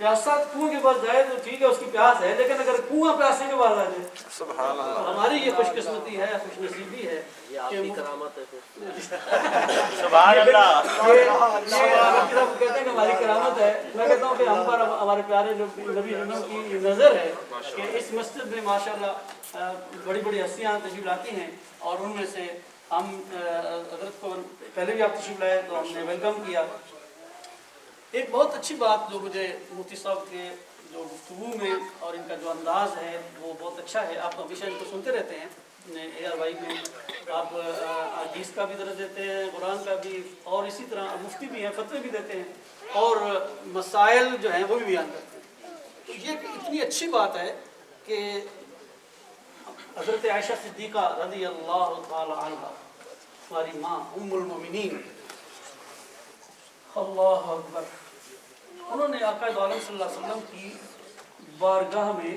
پیاسا کنویں کے پاس جائے تو ٹھیک ہے اس کی پیاس ہے، لیکن اگر کنواں پیاسے کے پاس آ جائے سبحان اللہ. تو ہماری یہ خوش قسمتی ہے، خوش نصیبی ہے یہ آپ کی کرامت ہے پھر. سبحان اللہ. صاحب کہتے ہیں کہ ہماری کرامت ہے. میں کہتا ہوں کہ ہم پر ہمارے پیارے نبی اکرم کی نظر ہے کہ اس مسجد میں ماشاءاللہ بڑی بڑی ہستیاں تشریف لاتی ہیں، اور ان میں سے ہم حضرت کو پہلے بھی آپ تشریف لائے تو ہم نے ویلکم کیا. ایک بہت اچھی بات جو مجھے مفتی صاحب کے جو گفتگو میں اور ان کا جو انداز ہے وہ بہت اچھا ہے. آپ ہمیشہ ان کو سنتے رہتے ہیں اے آر وائی میں، آپ حدیث کا بھی درس دیتے ہیں، قرآن کا بھی، اور اسی طرح مفتی بھی ہیں، فتوے بھی دیتے ہیں، اور مسائل جو ہیں وہ بھی بیان کرتے ہیں. تو یہ اتنی اچھی بات ہے کہ حضرت عائشہ صدیقہ رضی اللہ تعالی عنہ، ہماری ماں ام المومنین، اللہ اکبر، انہوں نے آقا عالم صلی اللہ علیہ وسلم کی بارگاہ میں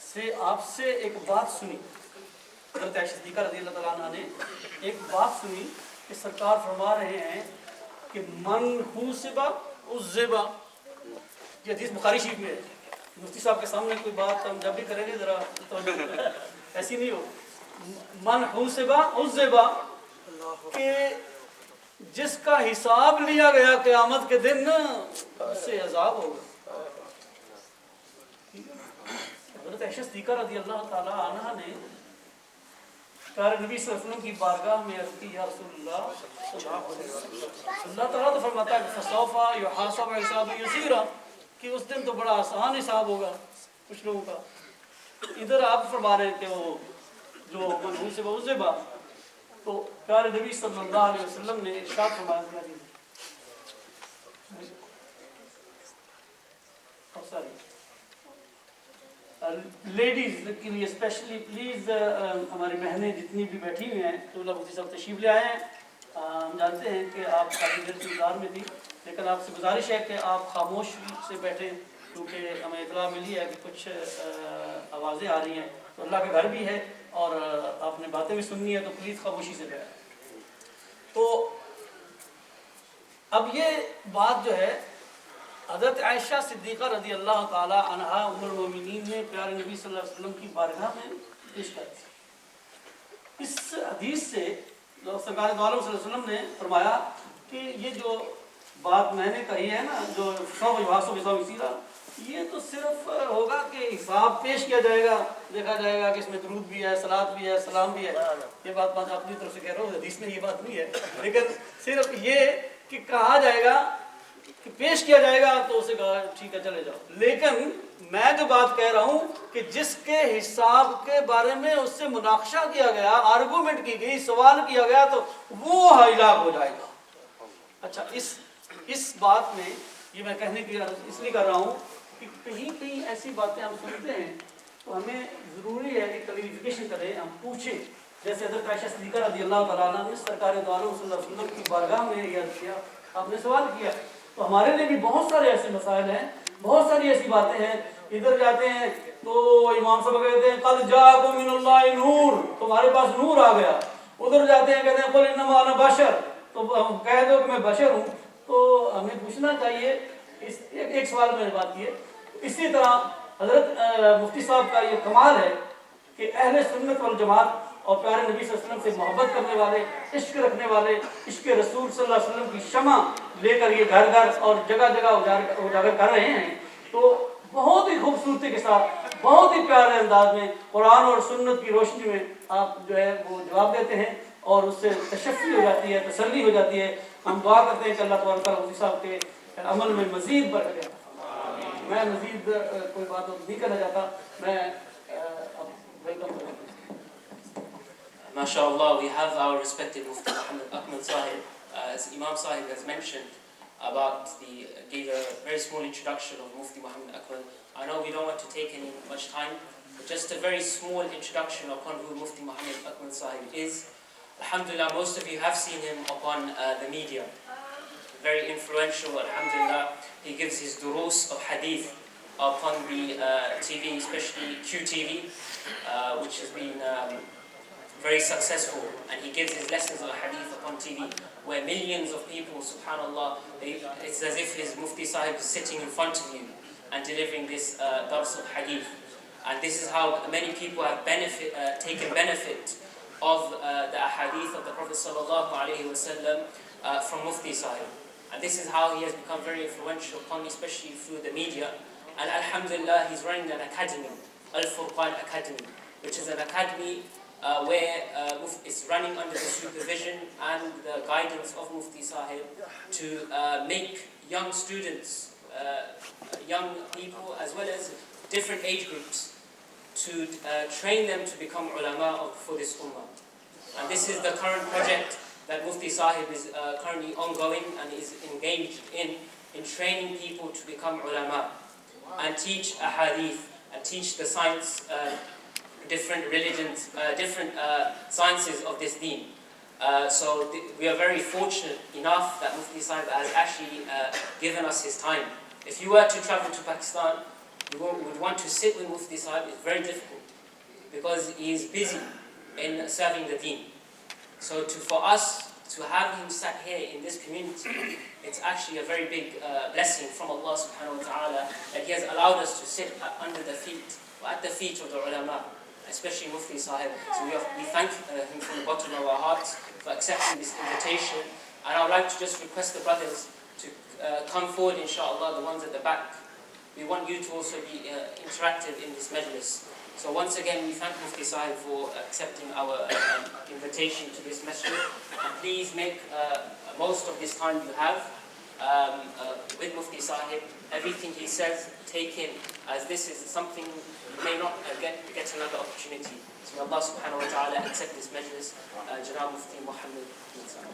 سے آپ سے ایک بات سنی. حضرت عائشہ صدیقہ رضی اللہ تعالیٰ عنہ نے ایک بات سنی کہ سرکار فرما رہے ہیں کہ من حوسبا عذبا. یہ حدیث بخاری شریف میں ہے. مفتی صاحب کے سامنے کوئی بات ہم جب بھی کریں گے ذرا ایسی نہیں ہو. من حوسبا عذبا، کہ جس کا حساب لیا گیا قیامت کے دن اس سے عذاب ہوگا. حضرت عائشہ صدیقہ رضی اللہ تعالی عنہ نے پیارے نبی صلی اللہ علیہ وسلم کی بارگاہ میں عرض کی، یا رسول اللہ، اللہ تعالیٰ تو فرماتا ہے کہ فسوف یحاسب حسابا یسیرا، کہ اس دن تو بڑا آسان حساب ہوگا کچھ لوگوں کا. ادھر آپ فرما رہے ہیں کہ وہ جو منحوس سے بعضبا، تو پیارے نبی صلی اللہ علیہ وسلم نے ارشاد فرمایا، لیڈیز کے لیے اسپیشلی پلیز، ہماری بہنیں جتنی بھی بیٹھی ہوئی ہیں تو اللہ مفتی صاحب تشریف لے آئے ہیں. ہم جانتے ہیں کہ آپ کافی دیر سے انتظار میں تھی، لیکن آپ سے گزارش ہے کہ آپ خاموش سے بیٹھیں، کیونکہ ہمیں اطلاع ملی ہے کہ کچھ آوازیں آ رہی ہیں. تو اللہ کا گھر بھی ہے اور آپ نے باتیں بھی سننی ہے، تو پلیز خاموشی سے بیٹھیں. تو اب یہ بات جو ہے حضرت عائشہ صدیقہ رضی اللہ تعالی عنہ ام المومنین نے پیارے نبی صلی اللہ علیہ وسلم کی بارگاہ میں پیش کر دی. اس حدیث سے جو سرکار دو عالم صلی اللہ علیہ وسلم نے فرمایا کہ یہ جو بات میں نے کہی ہے نا، جو یہ تو صرف ہوگا کہ حساب پیش کیا جائے گا، دیکھا جائے گا کہ اس میں درود بھی ہے، صلات بھی ہے، سلام بھی ہے. یہ بات میں اپنی طرف سے کہہ رہا ہوں، حدیث میں یہ بات نہیں ہے، لیکن صرف یہ کہ کہا جائے گا کہ پیش کیا جائے گا تو اسے کہا ٹھیک ہے چلے جاؤ. لیکن میں جو بات کہہ رہا ہوں کہ جس کے حساب کے بارے میں اس سے مناقشہ کیا گیا، آرگومنٹ کی گئی، سوال کیا گیا، تو وہ ہلاک ہو جائے گا. اچھا، اس بات میں یہ میں کہنے کی اس لیے کر رہا ہوں کہ کہیں کہیں ایسی باتیں ہم سنتے ہیں تو ہمیں ضروری ہے کہ کلیریفیکیشن کریں، ہم پوچھیں. جیسے حضرت عائشہ صدیقہ رضی اللہ تعالیٰ عنہ نے سرکار دو عالم صلی اللہ علیہ وسلم کی بارگاہ میں عرض کیا، آپ نے سوال کیا. تو ہمارے لیے بھی بہت سارے ایسے مسائل ہیں، بہت ساری ایسی باتیں ہیں. ادھر جاتے ہیں تو امام صاحب کہتے ہیں قد جاءکم من اللہ نور، تمہارے پاس نور آ گیا. ادھر جاتے ہیں کہتے ہیں قل انما انا بشر، تو کہہ دو کہ میں بشر ہوں. تو ہمیں پوچھنا چاہیے، ایک سوال میں نے بات کی ہے. اسی طرح حضرت مفتی صاحب کا یہ کمال ہے کہ اہل سنت والجماعت اور پیارے نبی صلی اللہ علیہ وسلم سے محبت کرنے والے، عشق رکھنے والے، عشق رسول صلی اللہ علیہ وسلم کی شمع لے کر یہ گھر گھر اور جگہ جگہ اجاگر کر رہے ہیں. تو بہت ہی خوبصورتی کے ساتھ، بہت ہی پیارے انداز میں قرآن اور سنت کی روشنی میں آپ جو ہے وہ جواب دیتے ہیں، اور اس سے تشفی ہو جاتی ہے، تسلی ہو جاتی ہے. ہم دعا کرتے ہیں کہ اللہ تبارک و تعالیٰ مفتی صاحب کے عمل میں مزید برکت دے. میں مزید کوئی بات نہیں کرنا چاہتا، میں ویلکم کرتا ہوں. MashaAllah, we have our respected Mufti Muhammad Akmal Sahib. As Imam Sahib has mentioned gave a very small introduction of Mufti Muhammad Akmal. I know we don't want to take much time, but just a very small introduction upon who Mufti Muhammad Akmal Sahib is. Alhamdulillah, most of you have seen him upon the media. Very influential, alhamdulillah. He gives his durus of hadith upon the TV, especially QTV, which has been very successful, and he gives his lessons of hadith upon TV, where millions of people, subhanallah, it's as if his Mufti Sahib is sitting in front of you. and delivering this dars of hadith. And this is how many people have taken benefit of the ahadith of the Prophet sallallahu alaihi wasallam from Mufti Sahib. And this is how he has become very influential upon me, especially through the media. And alhamdulillah, he's running an academy, Al-Furqan Academy, which is an academy where it's running under the supervision and the guidance of Mufti Sahib to make young students, young people, as well as different age groups, to train them to become ulama for this ummah. And this is the current project that Mufti Sahib is currently ongoing and is engaged in training people to become ulama and teach ahadith and teach the science, different religions, different sciences of this deen. So we are very fortunate enough that Mufti Sahib has actually given us his time. If you were to travel to Pakistan, you would want to sit with Mufti Sahib. It's very difficult because he is busy in serving the deen. So for us to have him sat here in this community, it's actually a very big blessing from Allah subhanahu wa ta'ala that he has allowed us to sit under the feet, or at the feet of the ulama, especially Mufti Sahib. So we thank him from the bottom of our hearts for accepting this invitation. And I would like to just request the brothers to come forward, inshallah, the ones at the back. We want you to also be interactive in this majlis. So once again, we thank Mufti Sahib for accepting our invitation to this masjid. And please make most of this time you have with Mufti Sahib. Everything he says, take in, as this is something you may not get another opportunity. So may Allah subhanahu wa ta'ala accept this majlis. Janab Mufti Muhammad bin Sahib.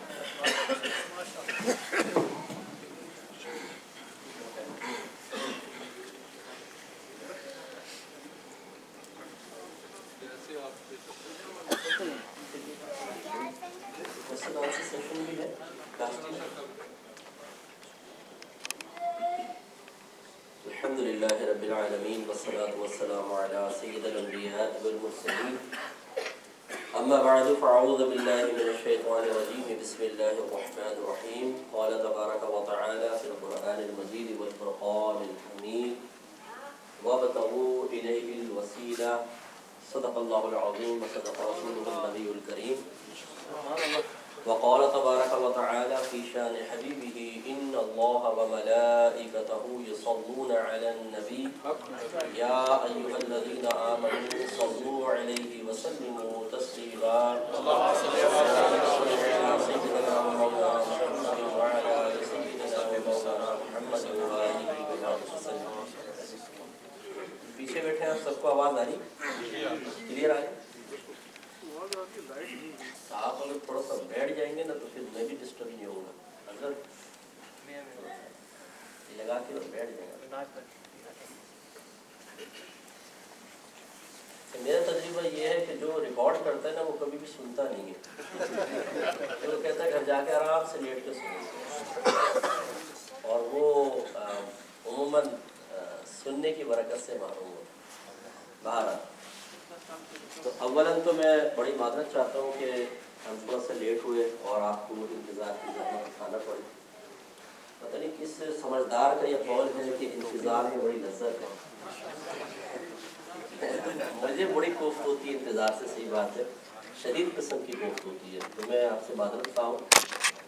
الحمد لله رب العالمين والصلاة والسلام على سيد الأنبياء والمرسلين أما بعد فأعوذ بالله من الشيطان الرجيم بسم الله الرحمن الرحيم قال تبارك وتعالى في القرآن المجيد والفرقان الحميد وابتغوا إليه الوسيلة صدق الله العظيم وصدق رسوله النبي الكريم وقال تبارك وتعالى في شان حبيبه إن الله وملائكته يصلون على النبي يا أيها الذين آمنوا صلوا عليه وسلموا تسليما اللهم صل على سيدنا محمد وعلى آل سيدنا ومولانا محمد وآله وسلم. پیچھے بیٹھے ہیں سب کو آواز آ رہی کلیئر آ رہی؟ آپ اگر تھوڑا سا بیٹھ جائیں گے نا تو پھر میں بھی ڈسٹرب نہیں ہوں گا. اگر لگا کے اور بیٹھ جائیں گا. میرا تجربہ یہ ہے کہ جو ریکارڈ کرتا ہے نا وہ کبھی بھی سنتا نہیں ہے. وہ کہتا ہے گھر جا کے آرام سے لیٹ کے سنیں اور وہ عموماً سننے کی برکت سے محروم ہوتا. باہر تو اولاً تو میں بڑی معذرت چاہتا ہوں کہ ہم تھوڑا سا لیٹ ہوئے اور آپ کو انتظار کی زحمت اٹھانا پڑی. پتہ نہیں کس سمجھدار کا یہ قول ہے کہ انتظار میں بڑی لذت ہے. مجھے بڑی کوفت ہوتی ہے انتظار سے, صحیح بات ہے, شدید قسم کی کوفت ہوتی ہے. تو میں آپ سے معذرت خواہ ہوں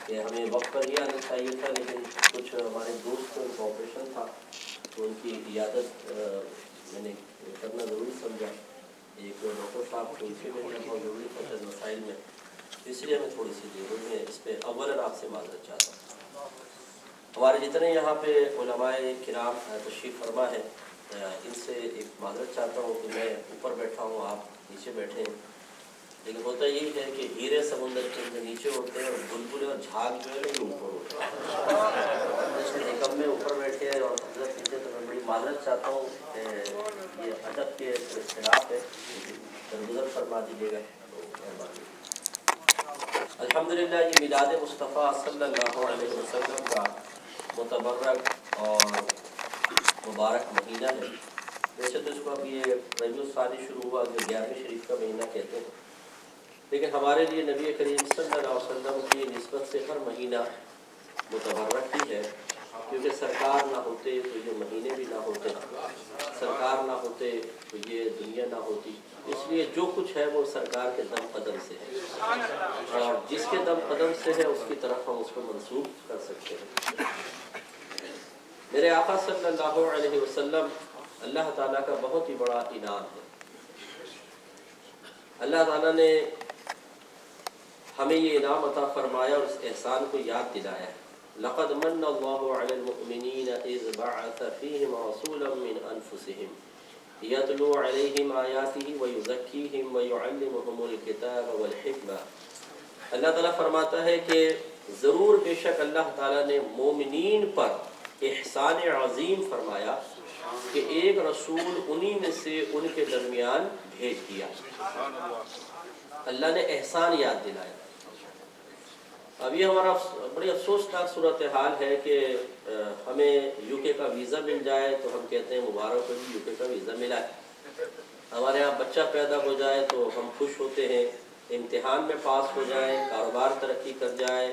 کہ ہمیں وقت پر یہ آنا چاہیے تھا, لیکن کچھ ہمارے دوست کو آپریشن تھا تو ان کی عیادت میں نے کرنا ضروری سمجھا. ایک ڈاکٹر صاحب کو ان سے ملنا بہت ضروری تھا چند مسائل میں, اس لیے ہمیں تھوڑی سی دیر میں اس پہ اولاً آپ سے معذرت چاہتا ہوں. ہمارے جتنے یہاں پہ علماء کرام تشریف فرما ہے ان سے ایک معذرت چاہتا ہوں کہ میں اوپر بیٹھا ہوں, آپ نیچے بیٹھے ہیں. لیکن ہوتا یہی ہے کہ ہیرے سمندر کے اندر نیچے ہوتے ہیں اور بلبلے اور جھاگ جو ہے نا یہ اوپر ہوتے ہیں. نکم میں اوپر بیٹھے ہیں اور حضرت نیچے, تو میں بڑی معذرت چاہتا ہوں کہ یہ ادب کے اختلاف ہے, درگزر فرما دیجیے گا. الحمدللہ یہ میلاد مصطفیٰ صلی اللہ علیہ وسلم کا متبرک اور مبارک مہینہ ہے. ویسے تو اس کو اب یہ ربیع الثانی شروع ہوا جو 11ویں شریف کا مہینہ کہتے ہیں, لیکن ہمارے لیے نبی کریم صلی اللہ علیہ وسلم کی نسبت سے ہر مہینہ متبرک ہی ہے. کیونکہ سرکار نہ ہوتے تو یہ مہینے بھی نہ ہوتے، سرکار نہ ہوتے تو یہ دنیا نہ ہوتی۔ اس لیے جو کچھ ہے وہ سرکار کے دم قدم سے ہے، اور جس کے دم قدم سے ہے اس کی طرف ہم اس کو منسوب کر سکتے ہیں۔ میرے آقا صلی اللہ علیہ وسلم اللہ تعالیٰ کا بہت ہی بڑا انعام ہے۔ اللہ تعالیٰ نے ہمیں یہ انعام عطا فرمایا اور اس احسان کو یاد دلایا ہے۔ لقد من اللہ علی المؤمنین اذ بعث فیہم رسولا من انفسہم یتلو علیہم آیاتہ ویزکیہم ویعلمہم الکتاب والحکمہ۔ اللہ تعالیٰ فرماتا ہے کہ ضرور بے شک اللہ تعالیٰ نے مومنین پر احسان عظیم فرمایا کہ ایک رسول انہی میں سے ان کے درمیان بھیج دیا۔ اللہ نے احسان یاد دلایا۔ اب یہ ہمارا بڑی افسوسناک صورتحال ہے کہ ہمیں یو کے کا ویزا مل جائے تو ہم کہتے ہیں مبارک ہو جی یو کے کا ویزا ملا ہے، ہمارے یہاں بچہ پیدا ہو جائے تو ہم خوش ہوتے ہیں، امتحان میں پاس ہو جائے، کاروبار ترقی کر جائے،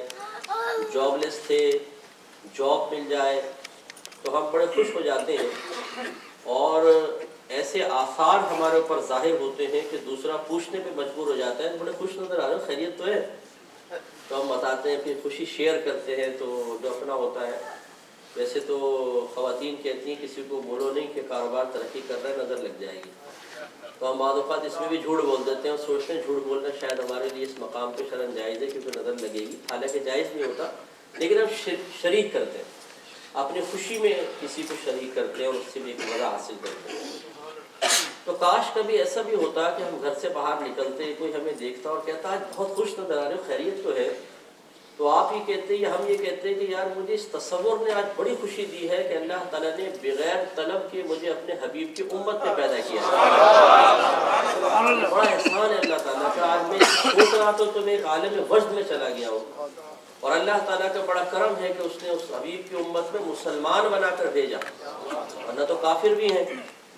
جاب لیس تھے جاب مل جائے تو ہم بڑے خوش ہو جاتے ہیں، اور ایسے آثار ہمارے اوپر ظاہر ہوتے ہیں کہ دوسرا پوچھنے پہ مجبور ہو جاتا ہے بڑے خوش نظر آ رہے ہو، خیریت تو ہے؟ تو ہم بتاتے ہیں، پھر خوشی شیئر کرتے ہیں تو جو اپنا ہوتا ہے۔ ویسے تو خواتین کہتی ہیں کسی کو بولو نہیں کہ کاروبار ترقی کر رہا ہے، نظر لگ جائے گی، تو ہم بعض اوقات اس میں بھی جھوٹ بول دیتے ہیں اور سوچتے ہیں جھوٹ بولنا شاید ہمارے لیے اس مقام پہ شرم جائز ہے کیونکہ نظر لگے گی، حالانکہ جائز نہیں ہوتا، لیکن ہم شریک کرتے ہیں، اپنی خوشی میں کسی کو شریک کرتے ہیں اور اس سے بھی ایک مزہ حاصل کرتے ہیں۔ تو کاش کبھی ایسا بھی ہوتا کہ ہم گھر سے باہر نکلتے، کوئی ہمیں دیکھتا اور کہتا آج بہت خوش نظر آ رہے ہو، خیریت تو ہے؟ تو آپ یہ کہتے یا ہم یہ کہتے ہیں کہ یار مجھے اس تصور نے آج بڑی خوشی دی ہے کہ اللہ تعالیٰ نے بغیر طلب کے مجھے اپنے حبیب کی امت میں پیدا کیا ہے۔ بڑا احسان ہے اللہ تعالیٰ کا، آج میں سوچ رہا تو میں ایک عالم وجد میں چلا گیا ہوں، اور اللہ تعالیٰ کا بڑا کرم ہے کہ اس نے اس حبیب کی امت میں مسلمان بنا کر بھیجا، ورنہ تو کافر بھی ہیں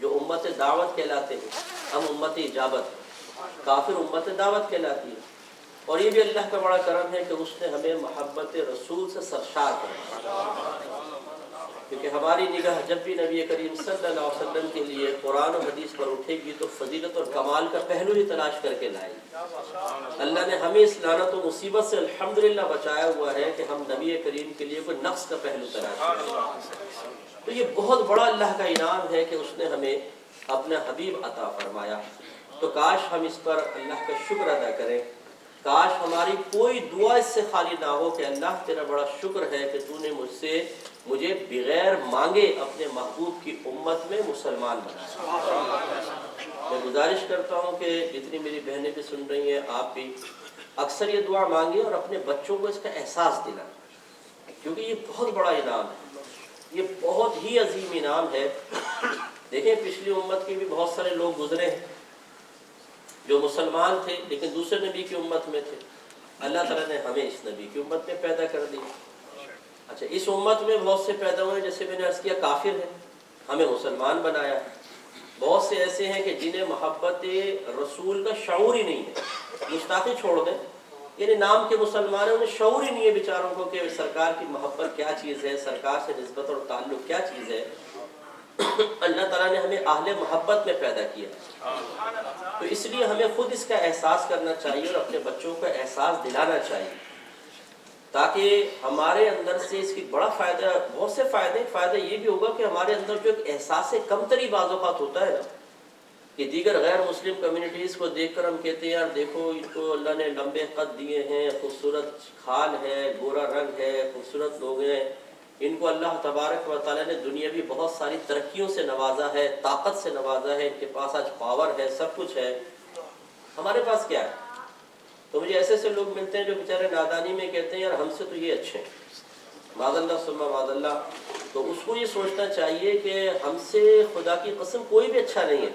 جو امت دعوت کہلاتے ہیں، ہم امت اجابت، کافر امت دعوت کہلاتی ہے۔ اور یہ بھی اللہ کا بڑا کرم ہے کہ اس نے ہمیں محبت رسول سے سرشار کر، کیونکہ ہماری نگاہ جب بھی نبی کریم صلی اللہ علیہ وسلم کے لیے قرآن و حدیث پر اٹھے گی تو فضیلت اور کمال کا پہلو ہی تلاش کر کے لائے گی۔ اللہ نے ہمیں اس لعنت و مصیبت سے الحمدللہ بچایا ہوا ہے کہ ہم نبی کریم کے لیے کوئی نقص کا پہلو تلاش کریں، تو یہ بہت بڑا اللہ کا انعام ہے کہ اس نے ہمیں اپنا حبیب عطا فرمایا۔ تو کاش ہم اس پر اللہ کا شکر ادا کریں، کاش ہماری کوئی دعا اس سے خالی نہ ہو کہ اللہ تیرا بڑا شکر ہے کہ تو نے مجھے بغیر مانگے اپنے محبوب کی امت میں مسلمان بنایا۔ میں گزارش کرتا ہوں کہ جتنی میری بہنیں بھی سن رہی ہیں، آپ بھی اکثر یہ دعا مانگیں اور اپنے بچوں کو اس کا احساس دلائیں، کیونکہ یہ بہت بڑا انعام ہے، یہ بہت ہی عظیم انعام ہے۔ دیکھیں پچھلی امت کے بھی بہت سارے لوگ گزرے ہیں جو مسلمان تھے لیکن دوسرے نبی کی امت میں تھے، اللہ تعالیٰ نے ہمیں اس نبی کی امت میں پیدا کر دی۔ اچھا اس امت میں بہت سے پیدا ہوئے، جیسے میں نے عرض کیا کافر ہیں، ہمیں مسلمان بنایا۔ بہت سے ایسے ہیں کہ جنہیں محبت رسول کا شعور ہی نہیں ہے، گستاخی چھوڑ دیں، یعنی نام کے مسلمان ہیں، انہیں شعور ہی نہیں ہے بیچاروں کو کہ سرکار کی محبت کیا چیز ہے، سرکار سے نسبت اور تعلق کیا چیز ہے۔ اللہ تعالیٰ نے ہمیں اہل محبت میں پیدا کیا، تو اس لیے ہمیں خود اس کا احساس کرنا چاہیے اور اپنے بچوں کو احساس دلانا چاہیے، تاکہ ہمارے اندر سے اس کی بڑا فائدہ، بہت سے فائدہ یہ بھی ہوگا کہ ہمارے اندر جو ایک احساس کمتری بعض اوقات ہوتا ہے نا، کہ دیگر غیر مسلم کمیونٹیز کو دیکھ کر ہم کہتے ہیں یار دیکھو ان کو اللہ نے لمبے قد دیے ہیں، خوبصورت کھال ہے، گورا رنگ ہے، خوبصورت لوگ ہیں، ان کو اللہ تبارک و تعالیٰ نے دنیاوی بہت ساری ترقیوں سے نوازا ہے، طاقت سے نوازا ہے، ان کے پاس آج پاور ہے، سب کچھ ہے، ہمارے پاس کیا ہے؟ تو مجھے ایسے سے لوگ ملتے ہیں جو بیچارے نادانی میں کہتے ہیں یار ہم سے تو یہ اچھے ہیں، معاذ اللہ ثم معاذ اللہ۔ تو اس کو یہ سوچنا چاہیے کہ ہم سے خدا کی قسم کوئی بھی اچھا نہیں ہے،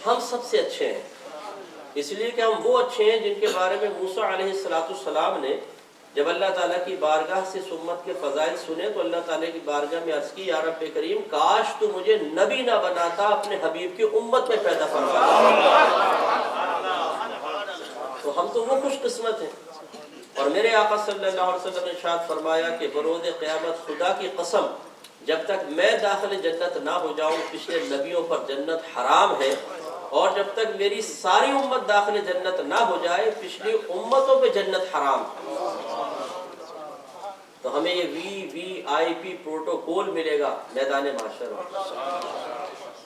ہم سب سے اچھے ہیں، اس لیے کہ ہم وہ اچھے ہیں جن کے بارے میں موسیٰ علیہ السلام نے جب اللہ تعالیٰ کی بارگاہ سے اس امت کے فضائل سنے تو اللہ تعالیٰ کی بارگاہ میں عرض کی یا رب کریم کاش تو مجھے نبی نہ بناتا، اپنے حبیب کی امت میں پیدا فرماتا۔ تو ہم تو وہ خوش قسمت ہیں اور میرے آقا صلی اللہ علیہ وسلم نے ارشاد فرمایا کہ بروز قیامت خدا کی قسم جب تک میں داخل جنت نہ ہو جاؤں پچھلے نبیوں پر جنت حرام ہے، اور جب تک میری ساری امت داخل جنت نہ ہو جائے پچھلی امتوں پہ جنت حرام ہے۔ تو ہمیں یہ VIP پروٹوکول ملے گا میدان محشر میں۔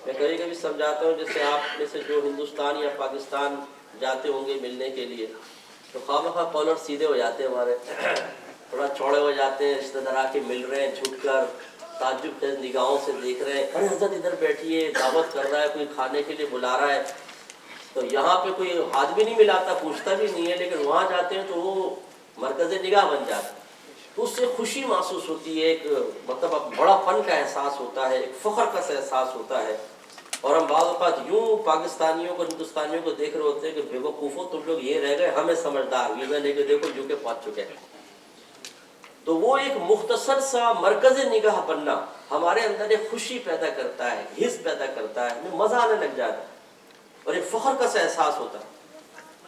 میں کبھی کبھی سمجھاتا ہوں، جیسے آپ میں سے جو ہندوستان یا پاکستان جاتے ہوں گے ملنے کے لیے تو خواہ کالر سیدھے ہو جاتے ہیں، ہمارے تھوڑا چوڑے ہو جاتے ہیں، رشتہ دار آ کے مل رہے ہیں جھک کر تعجب خیز نگاہوں سے دیکھ رہے ہیں، ارے حضرت ادھر بیٹھیے، دعوت کر رہا ہے، کوئی کھانے کے لیے بلا رہا ہے۔ تو یہاں پہ کوئی ہاتھ بھی نہیں ملاتا، پوچھتا بھی نہیں ہے، لیکن وہاں جاتے ہیں تو وہ مرکز نگاہ بن جاتا ہے، تو اس سے خوشی محسوس ہوتی ہے، ایک مطلب بڑا پن کا احساس ہوتا ہے، ایک فخر کا احساس ہوتا ہے۔ اور ہم بعض اوقات یوں پاکستانیوں کو ہندوستانیوں کو دیکھ رہے ہوتے ہیں کہ بے وقوفو تم لوگ یہ رہ گئے، ہمیں سمجھدار ویزا لے کے دیکھو UK پہنچ چکے ہیں۔ تو وہ ایک مختصر سا مرکز نگاہ بننا ہمارے اندر ایک خوشی پیدا کرتا ہے، حس پیدا کرتا ہے، ہمیں مزہ آنے لگ جاتا ہے اور ایک فخر کا احساس ہوتا ہے۔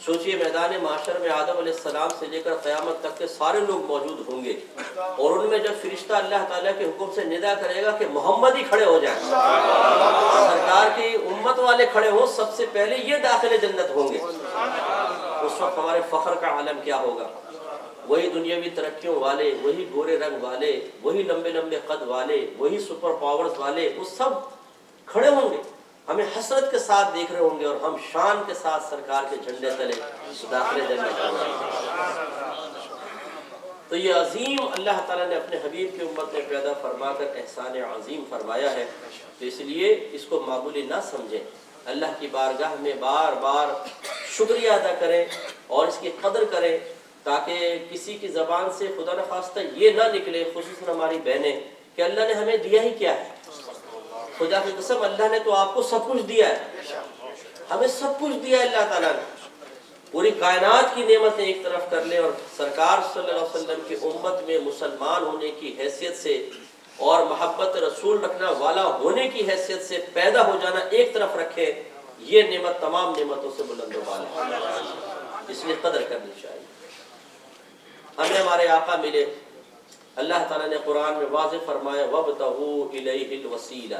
سوچئے میدان معاشر میں آدم علیہ السلام سے لے کر قیامت تک کے سارے لوگ موجود ہوں گے، اور ان میں جب فرشتہ اللہ تعالیٰ کے حکم سے ندا کرے گا کہ محمد ہی کھڑے ہو جائیں، سرکار کی امت والے کھڑے ہوں، سب سے پہلے یہ داخل جنت ہوں گے، اس وقت ہمارے فخر کا عالم کیا ہوگا؟ وہی دنیاوی ترقیوں والے، وہی گورے رنگ والے، وہی لمبے لمبے قد والے، وہی سپر پاورز والے، وہ سب کھڑے ہوں گے، ہمیں حسرت کے ساتھ دیکھ رہے ہوں گے، اور ہم شان کے ساتھ سرکار کے جھنڈے تلے داخل جنت ہوں گے۔ تو یہ عظیم اللہ تعالیٰ نے اپنے حبیب کی امت میں پیدا فرما کر احسان عظیم فرمایا ہے، تو اس لیے اس کو معمولی نہ سمجھیں، اللہ کی بارگاہ میں بار بار شکریہ ادا کریں اور اس کی قدر کریں، تاکہ کسی کی زبان سے خدا نخواستہ یہ نہ نکلے، خصوصاً ہماری بہنیں، کہ اللہ نے ہمیں دیا ہی کیا ہے۔ خدا کی قسم اللہ نے تو آپ کو سب کچھ دیا ہے، ہمیں سب کچھ دیا ہے اللہ تعالیٰ نے، پوری کائنات کی نعمتیں ایک طرف کر لیں، اور سرکار صلی اللہ علیہ وسلم کی امت میں مسلمان ہونے کی حیثیت سے اور محبت رسول رکھنا والا ہونے کی حیثیت سے پیدا ہو جانا ایک طرف رکھیں، یہ نعمت تمام نعمتوں سے بلند و بالا ہے، اس لیے قدر کرنی چاہیے۔ ہمیں ہمارے آقا ملے، اللہ تعالیٰ نے قرآن میں واضح فرمایا وَابْتَغُوا إِلَيْهِ الْوَسِيلَةَ،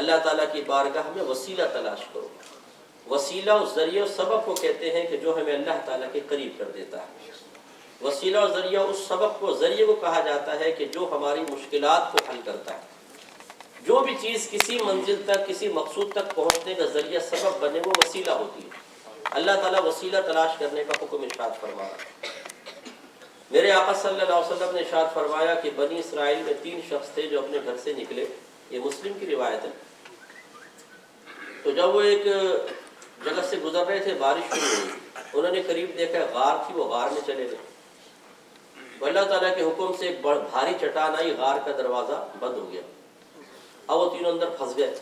اللہ تعالیٰ کی بارگاہ میں وسیلہ تلاش کرو۔ وسیلہ اس ذریعہ سبب کو کہتے ہیں کہ جو ہمیں اللہ تعالیٰ کے قریب کر دیتا ہے۔ وسیلہ اور ذریعہ اس سبب کو، ذریعے کو کہا جاتا ہے کہ جو ہماری مشکلات کو حل کرتا ہے۔ جو بھی چیز کسی منزل تک، کسی مقصود تک پہنچنے کا ذریعہ سبب بنے، وہ وسیلہ ہوتی ہے۔ اللہ تعالیٰ وسیلہ تلاش کرنے کا حکم ارشاد فرمایا۔ میرے آقا صلی اللہ علیہ وسلم نے ارشاد فرمایا کہ بنی اسرائیل میں 3 شخص تھے جو اپنے گھر سے نکلے، یہ مسلم کی روایت ہے۔ تو جب وہ ایک جگہ سے گزر رہے تھے، بارش شروع ہوئی، انہوں نے قریب دیکھا غار تھی، وہ غار میں چلے گئے۔ تو اللہ تعالیٰ کے حکم سے ایک بھاری چٹان آئی، غار کا دروازہ بند ہو گیا، اب وہ تینوں اندر پھنس گئے۔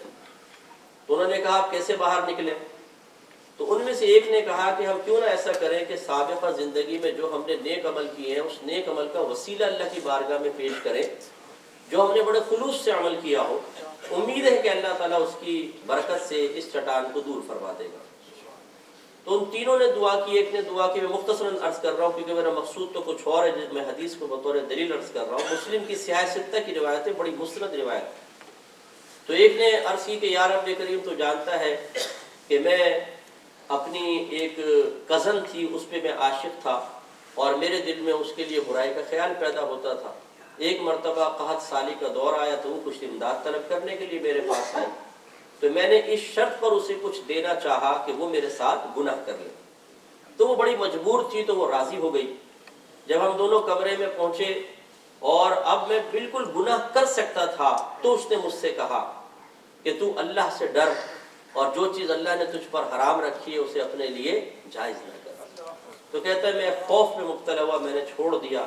تو انہوں نے کہا آپ کیسے باہر نکلے؟ تو ان میں سے ایک نے کہا کہ ہم کیوں نہ ایسا کریں کہ سابقہ زندگی میں جو ہم نے نیک عمل کیے ہیں، اس نیک عمل کا وسیلہ اللہ کی بارگاہ میں پیش کریں، جو ہم نے بڑے خلوص سے عمل کیا ہو، امید ہے کہ اللہ تعالیٰ اس کی برکت سے اس چٹان کو دور فرما دے گا۔ تو ان تینوں نے دعا کی، ایک نے دعا کی، میں مختصراً عرض کر رہا ہوں کیونکہ میرا مقصود تو کچھ اور ہے، میں حدیث کو بطور دلیل عرض کر رہا ہوں، مسلم کی سیاہ ستہ کی روایت ہے، بڑی مستند روایت۔ تو ایک نے عرض کی کہ یا رب کریم تو جانتا ہے کہ میں اپنی ایک کزن تھی، اس پہ میں عاشق تھا، اور میرے دل میں اس کے لیے برائی کا خیال پیدا ہوتا تھا۔ ایک مرتبہ قحط سالی کا دور آیا تو وہ کچھ امداد طلب کرنے کے لیے میرے پاس آئی، تو میں نے اس شرط پر اسے کچھ دینا چاہا کہ وہ میرے ساتھ گناہ کر لے، تو وہ بڑی مجبور تھی تو وہ راضی ہو گئی۔ جب ہم دونوں کمرے میں پہنچے اور اب میں بالکل گناہ کر سکتا تھا، تو اس نے مجھ سے کہا کہ تو اللہ سے ڈر، اور جو چیز اللہ نے تجھ پر حرام رکھی ہے اسے اپنے لیے جائز نہ کر۔ تو کہتا ہے میں خوف میں مبتلا ہوا، میں نے چھوڑ دیا،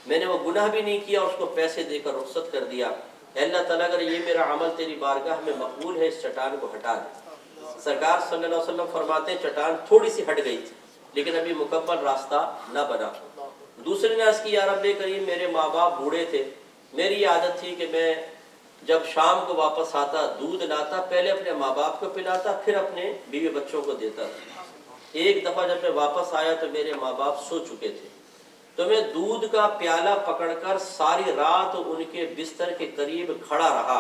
میں نے وہ گناہ بھی نہیں کیا، اس کو پیسے دے کر رخصت کر دیا۔ اے اللہ تعالیٰ اگر یہ میرا عمل تیری بارگاہ میں مقبول ہے، اس چٹان کو ہٹا دے۔ سرکار صلی اللہ علیہ وسلم فرماتے ہیں چٹان تھوڑی سی ہٹ گئی تھی، لیکن ابھی مکمل راستہ نہ بنا۔ دوسرے نے عرض کی یا رب کریم میرے ماں باپ بوڑھے تھے، میری عادت تھی کہ میں جب شام کو واپس آتا دودھ لاتا، پہلے اپنے ماں باپ کو پلاتا، پھر اپنے بیوی بچوں کو دیتا تھا۔ ایک دفعہ جب میں واپس آیا تو میرے ماں باپ سو چکے تھے، تو میں دودھ کا پیالہ پکڑ کر ساری رات ان کے بستر کے قریب کھڑا رہا.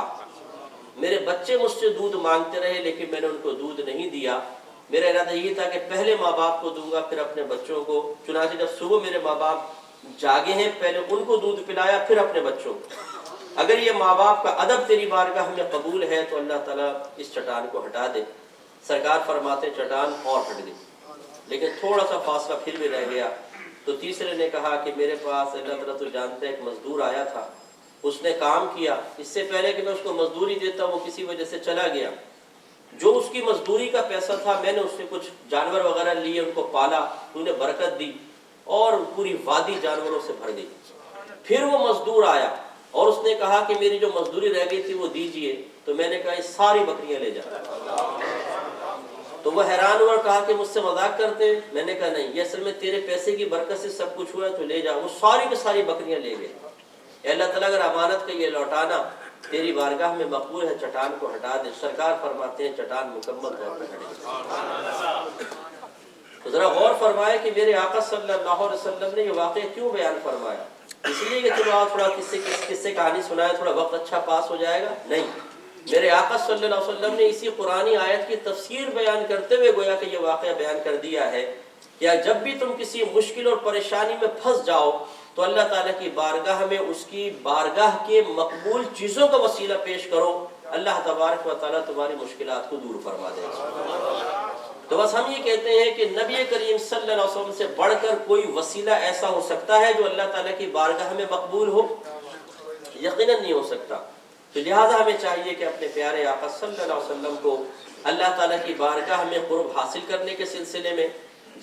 میرے بچے مجھ سے دودھ مانگتے رہے لیکن میں نے ان کو دودھ نہیں دیا. میرا ارادہ یہ تھا کہ پہلے ماں باپ کو دوں گا پھر اپنے بچوں کو. چنانچہ جب صبح میرے ماں باپ جاگے ہیں پہلے ان کو دودھ پلایا پھر اپنے بچوں کو. اگر یہ ماں باپ کا ادب تیری بارگاہ میں قبول ہے تو اللہ تعالیٰ اس چٹان کو ہٹا دے. سرکار فرماتے چٹان اور ہٹ گئی لیکن تھوڑا سا فاصلہ پھر بھی رہ گیا. تو تیسرے نے کہا کہ میرے پاس اللہ تعالیٰ تو جانتا ہے ایک مزدور آیا تھا, اس نے کام کیا, اس سے پہلے کہ میں اس کو مزدوری دیتا وہ کسی وجہ سے چلا گیا. جو اس کی مزدوری کا پیسہ تھا میں نے اس سے کچھ جانور وغیرہ لیے, ان کو پالا, انہیں برکت دی اور پوری وادی جانوروں سے بھر گئی. پھر وہ مزدور آیا اور اس نے کہا کہ میری جو مزدوری رہ گئی تھی وہ دیجئے. تو میں نے کہا یہ ساری بکریاں لے جا. تو وہ حیران ہوا اور کہا کہ مجھ سے مذاق کرتے. میں نے کہا نہیں, یہ اصل میں تیرے پیسے کی برکت سے سب کچھ ہوا ہے تو لے جا. وہ ساری کی ساری بکریاں لے گئے. اے اللہ تعالیٰ اگر امانت کا یہ لوٹانا تیری بارگاہ میں مقبول ہے چٹان کو ہٹا دے. سرکار فرماتے ہیں چٹان مکمل طور پر ہٹ گئی. تو ذرا غور فرمائے کہ میرے آقا صلی اللہ علیہ وسلم نے یہ واقعہ کیوں بیان فرمایا. اس لیے کہ چلو آپ تھوڑا قصے کہانی سنائے تھوڑا وقت اچھا پاس ہو جائے گا, نہیں. میرے آقا صلی اللہ علیہ وسلم نے اسی قرآنی آیت کی تفسیر بیان کرتے ہوئے گویا کہ یہ واقعہ بیان کر دیا ہے کہ جب بھی تم کسی مشکل اور پریشانی میں پھنس جاؤ تو اللہ تعالیٰ کی بارگاہ میں اس کی بارگاہ کے مقبول چیزوں کا وسیلہ پیش کرو. اللہ تبارک و تعالیٰ تمہاری مشکلات کو دور فرما دے گا. تو بس ہم یہ کہتے ہیں کہ نبی کریم صلی اللہ علیہ وسلم سے بڑھ کر کوئی وسیلہ ایسا ہو سکتا ہے جو اللہ تعالیٰ کی بارگاہ میں مقبول ہو؟ یقیناً نہیں ہو سکتا. تو لہٰذا ہمیں چاہیے کہ اپنے پیارے آقا صلی اللہ علیہ وسلم کو اللہ تعالیٰ کی بارگاہ میں قرب حاصل کرنے کے سلسلے میں,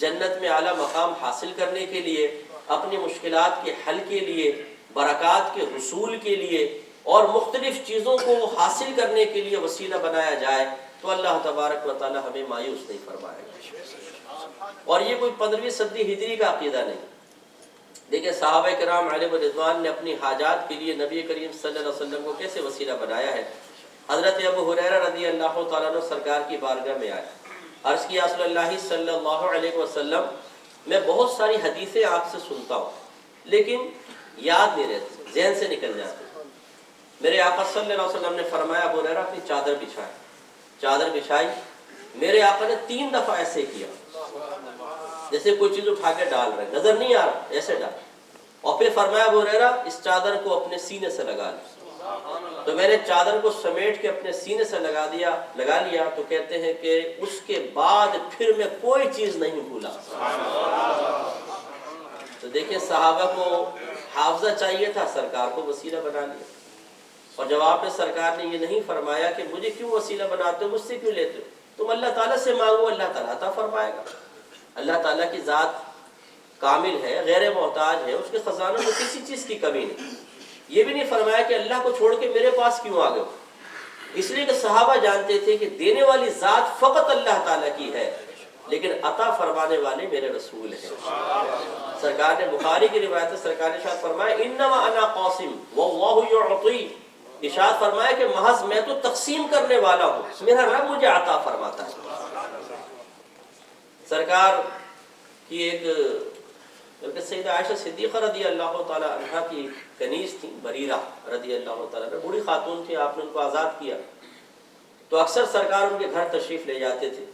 جنت میں اعلیٰ مقام حاصل کرنے کے لیے, اپنی مشکلات کے حل کے لیے, برکات کے حصول کے لیے اور مختلف چیزوں کو حاصل کرنے کے لیے وسیلہ بنایا جائے تو اللہ تبارک و تعالیٰ ہمیں مایوس نہیں فرمائے گا. اور یہ کوئی 15ویں صدی ہجری کا عقیدہ نہیں. دیکھیں صحابہ کرام علیہم رضوان نے اپنی حاجات کے لیے نبی کریم صلی اللہ علیہ وسلم کو کیسے وسیلہ بنایا ہے. حضرت ابو ہریرہ رضی اللہ تعالیٰ عنہ سرکار کی بارگاہ میں آئے, عرض کیا رسول اللہ صلی اللہ علیہ وسلم میں بہت ساری حدیثیں آپ سے سنتا ہوں لیکن یاد نہیں رہتی, ذہن سے نکل جاتی. میرے آقا صلی اللہ علیہ وسلم نے فرمایا ابو ہریرہ اپنی چادر بچھائے. چادر بچھائی, میرے آقا نے 3 دفعہ ایسے کیا جیسے کوئی چیز اٹھا کے ڈال رہے, نظر نہیں آ رہا, ایسے ڈال. اور پھر فرمایا ابو ہریرہ اس چادر کو اپنے سینے سے لگا لیا. تو میں نے چادر کو سمیٹ کے اپنے سینے سے لگا لیا. تو کہتے ہیں کہ اس کے بعد پھر میں کوئی چیز نہیں بھولا. تو دیکھیں صحابہ کو حافظہ چاہیے تھا, سرکار کو وسیلہ بنا لیا. اور جب آپ نے سرکار نے یہ نہیں فرمایا کہ مجھے کیوں وسیلہ بناتے ہو, مجھ سے کیوں لیتے ہو, تم اللہ تعالیٰ سے مانگو اللہ تعالیٰ عطا فرمائے گا. اللہ تعالیٰ کی ذات کامل ہے, غیر محتاج ہے, اس کے خزانوں میں کسی چیز کی کمی نہیں. یہ بھی نہیں فرمایا کہ اللہ کو چھوڑ کے میرے پاس کیوں آ گئے. اس لیے کہ صحابہ جانتے تھے کہ دینے والی ذات فقط اللہ تعالیٰ کی ہے لیکن عطا فرمانے والے میرے رسول ہیں. سرکار نے بخاری کی روایت سرکار نے ارشاد فرمایا انما انا قاسم واللہ یعطی. ارشاد فرمایا کہ محض میں تو تقسیم کرنے والا ہوں, میرا رب مجھے عطا فرماتا ہے. سرکار کی ایک بلکہ سیدہ عائشہ صدیقہ رضی اللہ تعالیٰ عنہ کی کنیز تھی, بریرہ رضی اللہ تعالیٰ عنہ, بوڑھی خاتون تھی, آپ نے ان کو آزاد کیا. تو اکثر سرکار ان کے گھر تشریف لے جاتے تھے.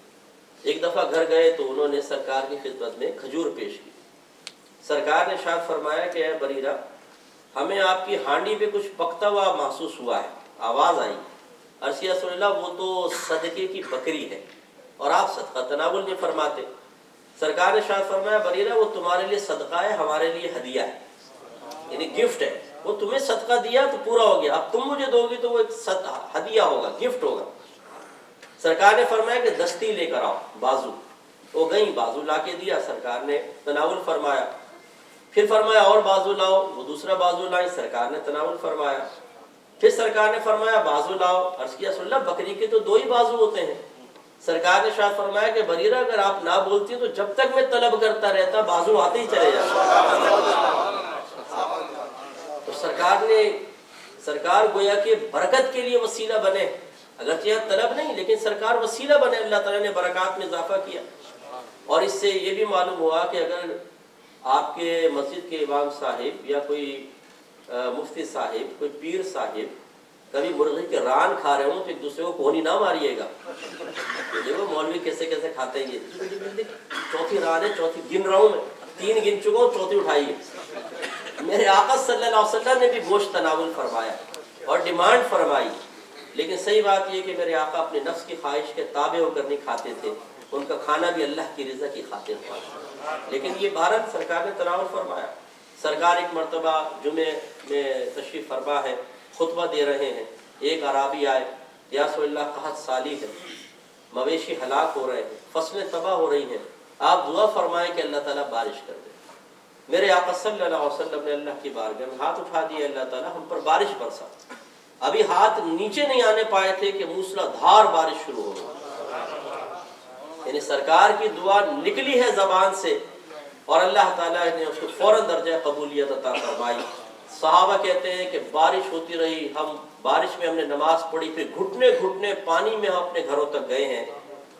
ایک دفعہ گھر گئے تو انہوں نے سرکار کی خدمت میں کھجور پیش کی. سرکار نے ارشاد فرمایا کہ اے بریرہ ہمیں آپ کی ہانڈی پہ کچھ پکتا ہوا محسوس ہوا ہے, آواز آئی. عرض کیا رسول اللہ وہ تو صدقے کی بکری ہے اور آپ صدقہ تناول نہیں فرماتے. سرکار نے ارشاد فرمایا بریرہ وہ تمہارے لیے صدقہ ہے, ہمارے لیے ہدیہ ہے, یعنی گفٹ ہے. وہ تمہیں صدقہ دیا تو پورا ہو گیا, اب تم مجھے دو گی تو وہ ایک ہدیہ ہوگا, گفٹ ہوگا. سرکار نے فرمایا کہ دستی لے کر آؤ, بازو. وہ گئیں, بازو لا کے دیا, سرکار نے تناول فرمایا. پھر فرمایا اور بازو لاؤ, وہ دوسرا بازو لائی, سرکار نے تناول فرمایا. پھر سرکار نے فرمایا بازو لاؤ. عرض کیا رسول اللہ بکری کے تو 2 ہی بازو ہوتے ہیں. سرکار نے ارشاد فرمایا کہ بریرہ اگر آپ نہ بولتی تو جب تک میں طلب کرتا رہتا بازو آتے ہی چلے جاتا. تو سرکار گویا کہ برکت کے لیے وسیلہ بنے, اگرچہ طلب نہیں لیکن سرکار وسیلہ بنے. اللہ تعالیٰ نے برکات میں اضافہ کیا. اور اس سے یہ بھی معلوم ہوا کہ اگر آپ کے مسجد کے امام صاحب یا کوئی مفتی صاحب، کوئی پیر صاحب کبھی مرغی کے ران کھا رہے ہوں تو ایک دوسرے کو کونی نہ ماریے گا. دیکھو مولوی کیسے کیسے کھاتے ہیں یہ. چوتھی ران ہے، چوتھی گن رہا ہوں میں، 3 گن چکا ہوں، چوتھی اٹھائیے. میرے آقا صلی اللہ علیہ وسلم نے بھی گوشت تناول فرمایا اور ڈیمانڈ فرمائی، لیکن صحیح بات یہ کہ میرے آقا اپنے نفس کی خواہش کے تابع ہو کر نہیں کھاتے تھے. ان کا کھانا بھی اللہ کی رضا کی خاطر تھا. لیکن یہ بھارت سرکار نے تناول فرمایا. سرکار ایک مرتبہ جمعے میں تشریف فرما ہے، خطبہ دے رہے ہیں. ایک عرابی آئے، یا رسول اللہ قحط سالی ہے، مویشی ہلاک ہو رہے ہیں، فصلیں تباہ ہو رہی ہیں، آپ دعا فرمائیں کہ اللہ تعالیٰ بارش کر دے. میرے آقا صلی اللہ علیہ وسلم نے اللہ کی بارگاہ میں ہاتھ اٹھا دیا، اللہ تعالیٰ ہم پر بارش برسا. ابھی ہاتھ نیچے نہیں آنے پائے تھے کہ موسلا دھار بارش شروع ہو گئی. یعنی سرکار کی دعا نکلی ہے زبان سے اور اللہ تعالیٰ نے اس کو فوراً درجہ قبولیت عطا فرمائی. صحابہ کہتے ہیں کہ بارش ہوتی رہی، ہم بارش میں ہم نے نماز پڑھی، پھر گھٹنے گھٹنے پانی میں ہم اپنے گھروں تک گئے ہیں.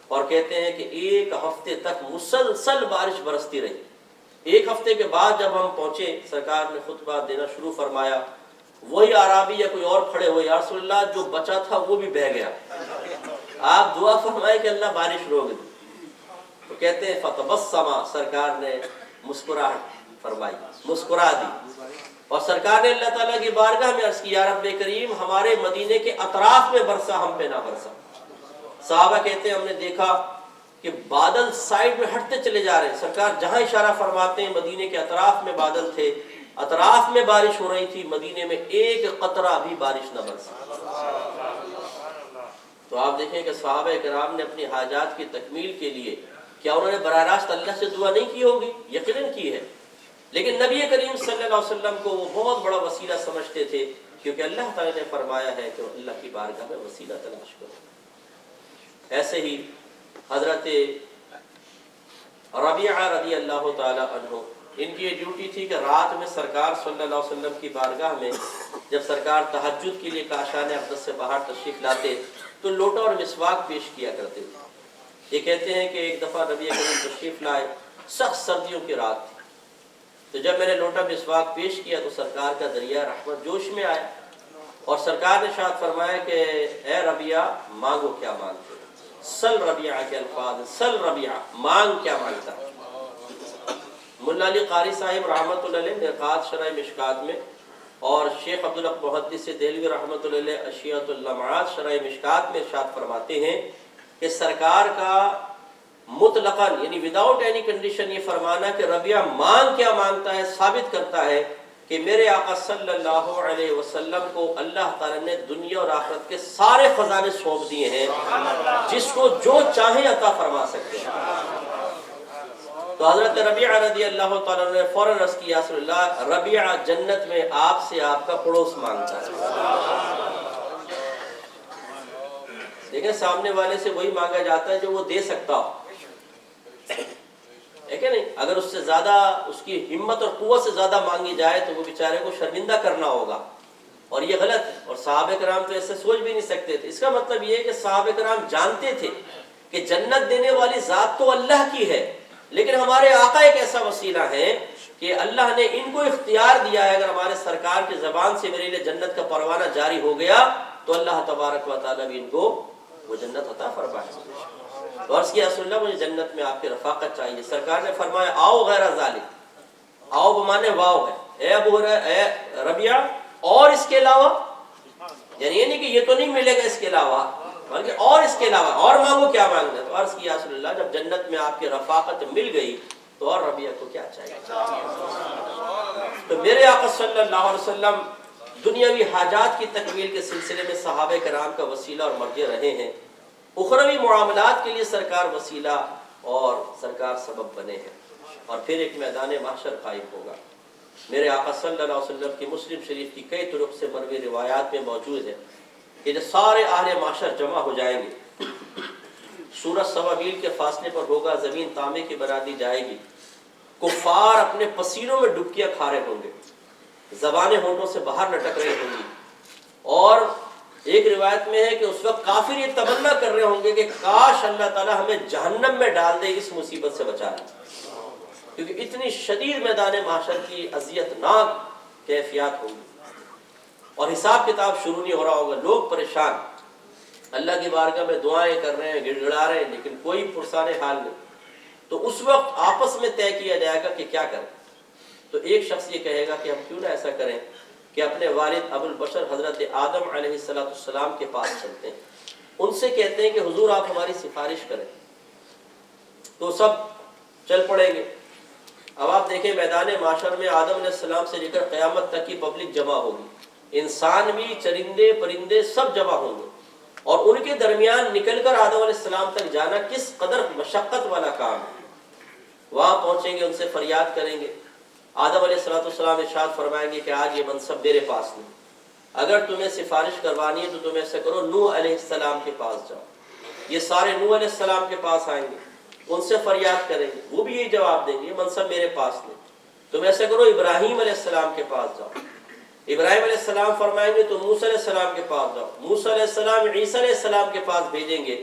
اور کہتے ہیں کہ 1 ہفتے تک مسلسل بارش برستی رہی. 1 ہفتے کے بعد جب ہم پہنچے، سرکار نے خطبہ دینا شروع فرمایا. وہی عرابی یا کوئی اور کھڑے ہوئے، یا رسول اللہ جو بچا تھا وہ بھی بہہ گیا، آپ دعا فرمائے کہ اللہ بارش روک دے. تو کہتے ہیں فتبسم، سرکار نے مسکراہٹ فرمائی، مسکرا دی. اور سرکار نے اللہ تعالیٰ کی بارگاہ میں عرض کی، یا رب کریم ہمارے مدینے کے اطراف میں برسا، ہم پہ نہ برسا. صحابہ کہتے ہیں ہم نے دیکھا کہ بادل سائڈ میں ہٹتے چلے جا رہے ہیں. سرکار جہاں اشارہ فرماتے ہیں مدینے کے اطراف میں بادل تھے، اطراف میں بارش ہو رہی تھی، مدینے میں 1 قطرہ بھی بارش نہ برسا. تو آپ دیکھیں کہ صحابہ کرام نے اپنی حاجات کی تکمیل کے لیے کیا انہوں نے براہ راست اللہ سے دعا نہیں کی ہوگی؟ یقیناً کی ہے. لیکن نبی کریم صلی اللہ علیہ وسلم کو وہ بہت بڑا وسیلہ سمجھتے تھے، کیونکہ اللہ تعالیٰ نے فرمایا ہے کہ اللہ کی بارگاہ میں وسیلہ تلاش کرو. ایسے ہی حضرت ربیعہ رضی اللہ تعالی عنہ، ان کی یہ ڈیوٹی تھی کہ رات میں سرکار صلی اللہ علیہ وسلم کی بارگاہ میں جب سرکار تہجد کے لیے کاشان اقدس سے باہر تشریف لاتے تو لوٹا اور مسواک پیش کیا کرتے تھے. یہ کہتے ہیں کہ ایک دفعہ نبی کریم تشریف لائے، سخت سردیوں کی رات تھی، تو جب میں نے لوٹا مسواک پیش کیا تو سرکار کا دریا رحمت جوش میں آیا اور سرکار نے ارشاد فرمایا کہ اے ربیعہ مانگو کیا مانگتے. سل ربیعہ کے الفاظ، سل ربیعہ، مانگ کیا مانگتا. ملا علی قاری صاحب رحمۃ اللہ علیہ مرقات شرح مشکات میں اور شیخ عبدالحق محدث دہلوی رحمۃ اللہ علیہ اشیاۃ اللمعات شرح مشکات میں ارشاد فرماتے ہیں کہ سرکار کا مطلقاً یعنی وداؤٹ اینی کنڈیشن یہ فرمانا کہ ربیعہ مانگ کیا مانگتا ہے ثابت کرتا ہے کہ میرے آقا صلی اللہ علیہ وسلم کو اللہ تعالیٰ نے دنیا اور آخرت کے سارے خزانے سونپ دیے ہیں، جس کو جو چاہیں عطا فرما سکتے ہیں. تو حضرت ربیعہ رضی اللہ تعالیٰ نے فوراً عرض کیا، رسول اللہ ربیعہ جنت میں آپ سے آپ کا پڑوس مانگتا ہے. دیکھیں سامنے والے سے وہی مانگا جاتا ہے جو وہ دے سکتا ہو، ہے کہ نہیں؟ اگر اس سے زیادہ، اس کی ہمت اور قوت سے زیادہ مانگی جائے تو وہ بیچارے کو شرمندہ کرنا ہوگا، اور یہ غلط ہے. اور صحابہ کرام تو ایسے سوچ بھی نہیں سکتے تھے. اس کا مطلب یہ ہے کہ صحابہ کرام جانتے تھے کہ جنت دینے والی ذات تو اللہ کی ہے، لیکن ہمارے آقا ایک ایسا وسیلہ ہے کہ اللہ نے ان کو اختیار دیا ہے. اگر ہمارے سرکار کی زبان سے میرے لیے جنت کا پروانہ جاری ہو گیا تو اللہ تبارک و تعالیٰ بھی ان کو وہ جنت عطا فرمائے. تو عرض کیا رسول اللہ مجھے جنت میں آپ کی رفاقت چاہیے. سرکار نے فرمایا آؤ غیر ذالک، آؤ بمانے واؤ ہے، اے ابو اے ربیعہ اور اس کے علاوہ، یعنی یہ نہیں کہ یہ تو نہیں ملے گا اس کے علاوہ، بلکہ اور اس کے علاوہ اور مانگو کیا مانگنا. تو عرض کیا رسول اللہ جب جنت میں آپ کی رفاقت مل گئی تو اور ربیعہ کو کیا چاہیے. تو میرے آقا صلی اللہ علیہ وسلم دنیاوی حاجات کی تکمیل کے سلسلے میں صحابہ کرام کا وسیلہ اور مرجع رہے ہیں. اخروی معاملات کے لیے سرکار وسیلہ اور سرکار سبب بنے ہیں. اور پھر ایک میدان محشر قائم ہوگا. میرے آقا صلی اللہ علیہ وسلم کی مسلم شریف کی کئی طرق سے مروی روایات میں موجود ہے کہ جب سارے اہل محشر جمع ہو جائیں گے، سورج سوا میل کے فاصلے پر ہوگا، زمین تانبے کی بنا دی جائے گی، کفار اپنے پسینوں میں ڈبکیاں کھا رہے ہوں گے، زبانیں ہونٹوں سے باہر لٹک رہی ہوں گی، اور ایک روایت میں ہے کہ اس وقت کافر یہ تمنا کر رہے ہوں گے کہ کاش اللہ تعالی ہمیں جہنم میں ڈال دے، اس مصیبت سے بچا لے. کیونکہ اتنی شدید میدان محشر کی اذیتناک کیفیات ہوگی اور حساب کتاب شروع نہیں ہو رہا ہوگا، لوگ پریشان، اللہ کی بارگاہ میں دعائیں کر رہے ہیں، گڑ گڑا رہے ہیں، لیکن کوئی پرسان حال نہیں. تو اس وقت آپس میں طے کیا جائے گا کہ کیا کریں. تو ایک شخص یہ کہے گا کہ ہم کیوں نہ ایسا کریں کہ اپنے والد ابو البشر حضرت آدم علیہ السلام کے پاس چلتے ہیں، ان سے کہتے ہیں کہ حضور آپ ہماری سفارش کریں. تو سب چل پڑیں گے. اب آپ دیکھیں میدان معاشر میں آدم علیہ السلام سے لے کر قیامت تک کی پبلک جمع ہوگی، انسان بھی، چرندے پرندے سب جمع ہوں گے، اور ان کے درمیان نکل کر آدم علیہ السلام تک جانا کس قدر مشقت والا کام ہے. وہاں پہنچیں گے، ان سے فریاد کریں گے. آدم علیہ السلام ارشاد فرمائیں گے کہ آج یہ منصب میرے پاس نہیں، اگر تمہیں سفارش کروانی ہے تو تم ایسا کرو نوح علیہ السلام کے پاس جاؤ. یہ سارے نوح علیہ السلام کے پاس آئیں گے، ان سے فریاد کریں گے، وہ بھی یہی جواب دیں گے یہ منصب میرے پاس نہیں. تم ایسا کرو ابراہیم علیہ السلام کے پاس جاؤ. ابراہیم علیہ السلام فرمائیں گے تو موسیٰ علیہ السلام کے پاس جاؤ. موسیٰ علیہ السلام عیسیٰ علیہ السلام کے پاس بھیجیں گے،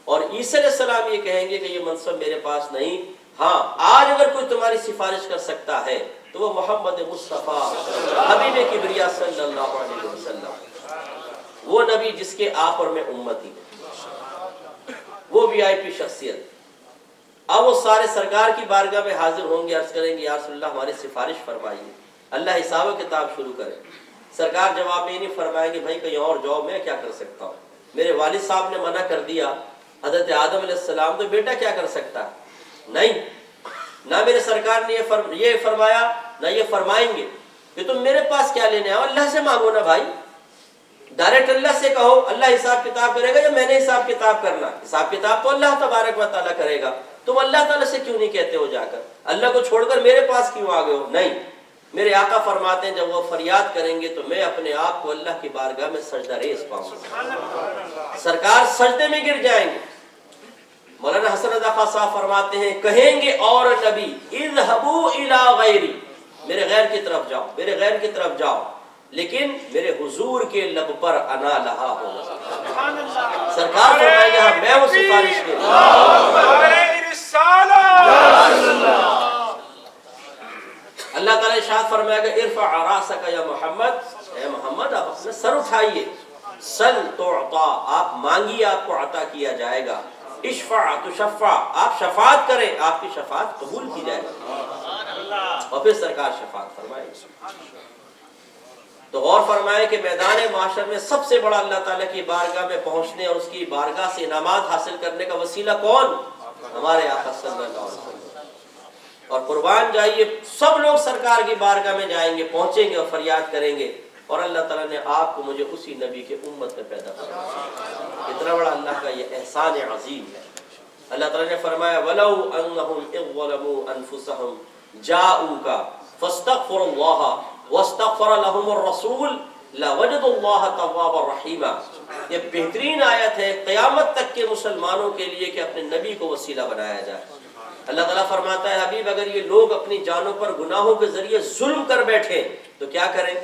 اور عیسیٰ علیہ السلام یہ کہیں گے کہ یہ منصب میرے پاس نہیں. ہاں، آج اگر کوئی تمہاری سفارش کر سکتا ہے تو وہ محمد مصطفیٰ حبیب کبریا صلی اللہ علیہ وسلم، وہ نبی جس کے آپ اور میں امتی ہیں، وہ وی آئی پی شخصیت. اب وہ سارے سرکار کی بارگاہ میں حاضر ہوں گے، عرض کریں گے یا رسول اللہ ہماری سفارش فرمائیے، اللہ حساب و کتاب شروع کرے. سرکار جواب میں نہیں فرمائیں گے بھائی کہیں اور جاؤ، میں کیا کر سکتا ہوں، میرے والد صاحب نے منع کر دیا. حضرت آدم علیہ السلام تو بیٹا کیا کر سکتا ہے؟ نہیں، نہ میرے سرکار نے یہ فرمایا، نہ یہ فرمائیں گے کہ تم میرے پاس کیا لینے آؤ، اللہ سے مانگو نا بھائی. ڈائریکٹ اللہ سے کہو اللہ حساب کتاب کرے گا یا میں نے حساب کتاب کرنا؟ حساب کتاب تو اللہ تبارک و تعالیٰ کرے گا. تم اللہ تعالیٰ سے کیوں نہیں کہتے ہو جا کر اللہ کو چھوڑ کر میرے پاس کیوں آ گئے ہو؟ نہیں، میرے آقا فرماتے ہیں جب وہ فریاد کریں گے تو میں اپنے آپ کو اللہ کی بارگاہ میں سجدہ ریز پاؤں گا. سرکار سجدے میں گر جائیں گے. مولانا حسن رضا خان صاحب فرماتے ہیں کہیں گے اور نبی اذهبوا الى غیری، میرے غیر کی طرف جاؤ، میرے غیر کی طرف جاؤ، لیکن میرے حضور کے لب پر انا لہا ہوگا. سرکار فرمائیں گے ہاں میں وہ سفارش کے اللہ تعالیٰ ارشاد فرمائے گا ارفع راسک یا محمد، اے محمد آپ اپنا سر اٹھائیے. سل تعطا، آپ مانگیے آپ کو عطا کیا جائے گا. اشفع تشفع، آپ شفاعت کریں آپ کی شفاعت قبول کی جائے گی. اور پھر سرکار شفاعت فرمائے. تو غور فرمائے کہ میدان معاشر میں سب سے بڑا اللہ تعالیٰ کی بارگاہ میں پہنچنے اور اس کی بارگاہ سے انعامات حاصل کرنے کا وسیلہ کون؟ ہمارے آقا صلی اللہ علیہ وسلم. اور قربان جائیے سب لوگ سرکار کی بارگاہ میں جائیں گے، پہنچیں گے اور فریاد کریں گے، اور اللہ تعالیٰ نے آپ کو مجھے اسی نبی کے امت میں پیدا کیا. اتنا بڑا اللہ کا یہ احسان عظیم ہے. اللہ تعالیٰ نے فرمایا وَلَوْ أَنَّهُمْ إِذْ ظَلَمُوا أَنفُسَهُمْ جَاءُوكَ فَاسْتَغْفَرُوا اللَّهَ وَاسْتَغْفَرَ لَهُمُ الرَّسُولُ لَوَجَدُوا اللَّهَ تَوَّابًا رَحِيمًا. یہ بہترین آیت ہے قیامت تک کے مسلمانوں کے لیے کہ اپنے نبی کو وسیلہ بنایا جائے. اللہ تعالیٰ فرماتا ہے حبیب اگر یہ لوگ اپنی جانوں پر گناہوں کے ذریعے ظلم کر بیٹھے تو کیا کریں؟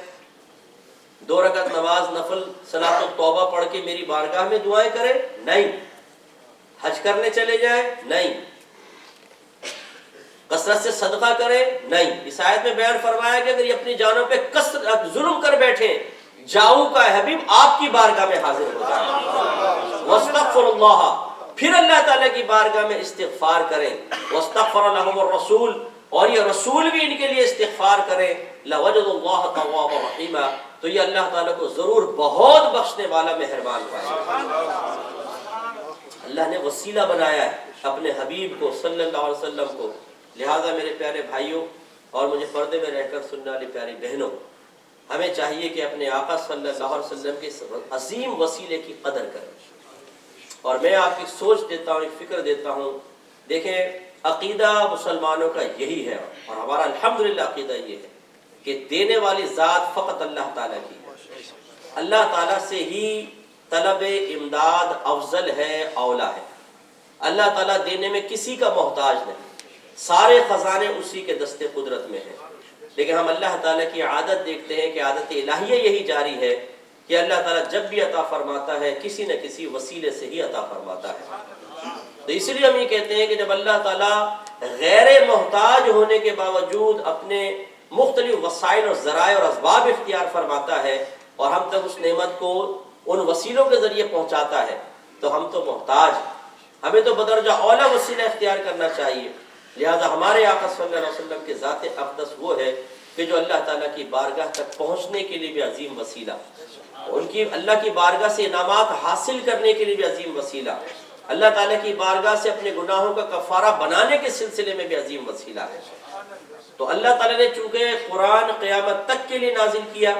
2 رکعت نماز نفل صلاۃ التوبہ پڑھ کے میری بارگاہ میں دعائیں کریں؟ نہیں. حج کرنے چلے جائیں؟ نہیں. کثرت سے صدقہ کریں؟ نہیں. اس آیت میں بیان فرمایا کہ اگر یہ اپنی جانوں پہ کثرت ظلم کر بیٹھے جاؤ کا حبیب آپ کی بارگاہ میں حاضر ہو جائے. واستغفر اللہ، پھر اللہ تعالیٰ کی بارگاہ میں استغفار کریں. واستغفر لهم الرسول، اور یہ رسول بھی ان کے لیے استغفار کریں. لوجدوا اللہ توابا رحیما، تو یہ اللہ تعالیٰ کو ضرور بہت بخشنے والا مہربان پائے. اللہ نے وسیلہ بنایا ہے اپنے حبیب کو صلی اللہ علیہ وسلم کو. لہذا میرے پیارے بھائیوں اور مجھے پردے میں رہ کر سننے والی پیاری بہنوں، ہمیں چاہیے کہ اپنے آقا صلی اللہ علیہ وسلم کے عظیم وسیلے کی قدر کریں. اور میں آپ کی سوچ دیتا ہوں، ایک فکر دیتا ہوں. دیکھیں عقیدہ مسلمانوں کا یہی ہے، اور ہمارا الحمدللہ عقیدہ یہ ہے کہ دینے والی ذات فقط اللہ تعالیٰ کی ہے. اللہ تعالیٰ سے ہی طلب امداد افضل ہے، اولا ہے. اللہ تعالیٰ دینے میں کسی کا محتاج نہیں، سارے خزانے اسی کے دست قدرت میں ہیں. لیکن ہم اللہ تعالیٰ کی عادت دیکھتے ہیں کہ عادت الہیہ یہی جاری ہے کہ اللہ تعالیٰ جب بھی عطا فرماتا ہے کسی نہ کسی وسیلے سے ہی عطا فرماتا ہے. تو اس لیے ہم یہ کہتے ہیں کہ جب اللہ تعالیٰ غیر محتاج ہونے کے باوجود اپنے مختلف وسائل اور ذرائع اور اسباب اختیار فرماتا ہے اور ہم تک اس نعمت کو ان وسیلوں کے ذریعے پہنچاتا ہے تو ہم تو محتاج ہیں، ہمیں تو بدرجہ اولا وسیلہ اختیار کرنا چاہیے. لہذا ہمارے آقا صلی اللہ علیہ وسلم کے ذات اقدس وہ ہے کہ جو اللہ تعالیٰ کی بارگاہ تک پہنچنے کے لیے بھی عظیم وسیلہ، ان کی اللہ کی بارگاہ سے انعامات حاصل کرنے کے لیے بھی عظیم وسیلہ، اللہ تعالیٰ کی بارگاہ سے اپنے گناہوں کا کفارہ بنانے کے سلسلے میں بھی عظیم وسیلہ ہے. تو اللہ تعالیٰ نے چونکہ قرآن قیامت تک کے لیے نازل کیا،